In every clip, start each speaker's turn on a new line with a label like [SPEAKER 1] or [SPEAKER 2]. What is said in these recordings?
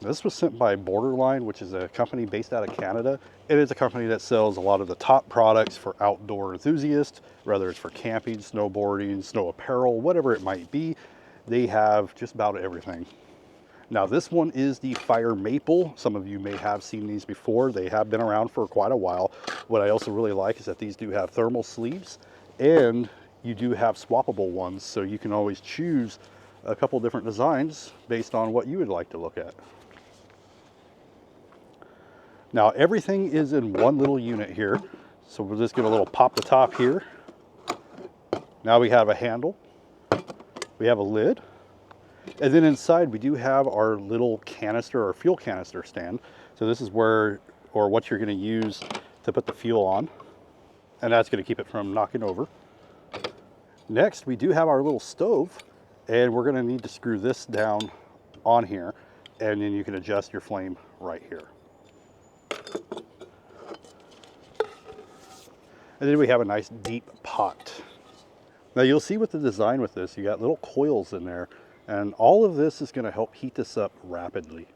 [SPEAKER 1] This was sent by Borderline, which is a company based out of Canada. It is a company that sells a lot of the top products for outdoor enthusiasts, whether it's for camping, snowboarding, snow apparel, whatever it might be. They have just about everything. Now this one is the Fire Maple. Some of you may have seen these before. They have been around for quite a while. What I also really like is that these do have thermal sleeves, and you do have swappable ones, so you can always choose a couple different designs based on what you would like to look at. Now everything is in one little unit here. So we'll just get a little pop the top here. Now we have a handle, we have a lid, and then inside we do have our little canister or fuel canister stand. So this is where, or what you're going to use to put the fuel on, and that's going to keep it from knocking over. Next we do have our little stove, and we're going to need to screw this down on here, and then you can adjust your flame right here. And then we have a nice deep pot. Now you'll see with the design with this, you got little coils in there, and all of this is going to help heat this up rapidly.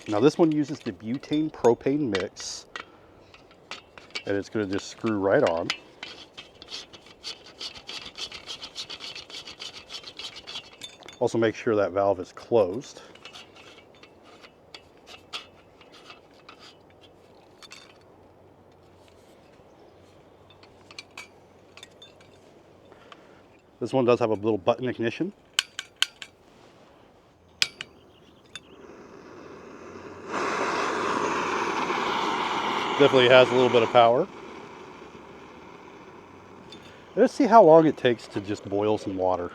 [SPEAKER 1] Now this one uses the butane propane mix, and it's going to just screw right on. Also make sure that valve is closed. This one does have a little button ignition. Definitely has a little bit of power. Let's see how long it takes to just boil some water.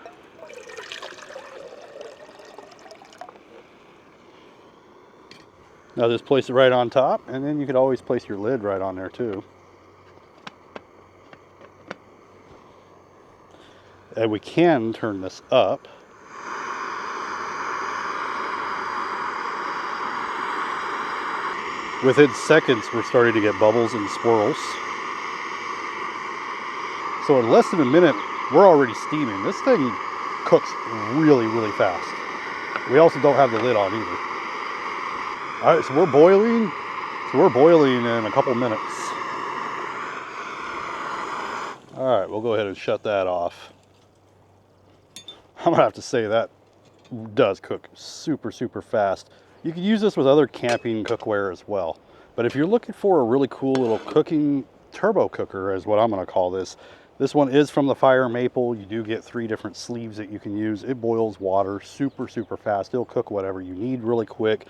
[SPEAKER 1] Now just place it right on top, and then you could always place your lid right on there too. And we can turn this up. Within seconds, we're starting to get bubbles and swirls. So in less than a minute, we're already steaming. This thing cooks really, really fast. We also don't have the lid on either. All right, so we're boiling. We're boiling in a couple minutes. All right, we'll go ahead and shut that off. I'm gonna have to say that does cook super, super fast. You can use this with other camping cookware as well. But if you're looking for a really cool little cooking turbo cooker, is what I'm gonna call this. This one is from the Fire Maple. You do get 3 different sleeves that you can use. It boils water super, super fast. It'll cook whatever you need really quick.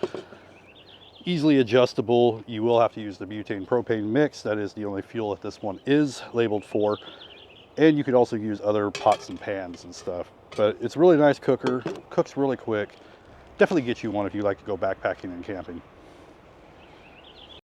[SPEAKER 1] Easily adjustable. You will have to use the butane propane mix. That is the only fuel that this one is labeled for. And you could also use other pots and pans and stuff. But it's a really nice cooker, cooks really quick. Definitely get you one if you like to go backpacking and camping.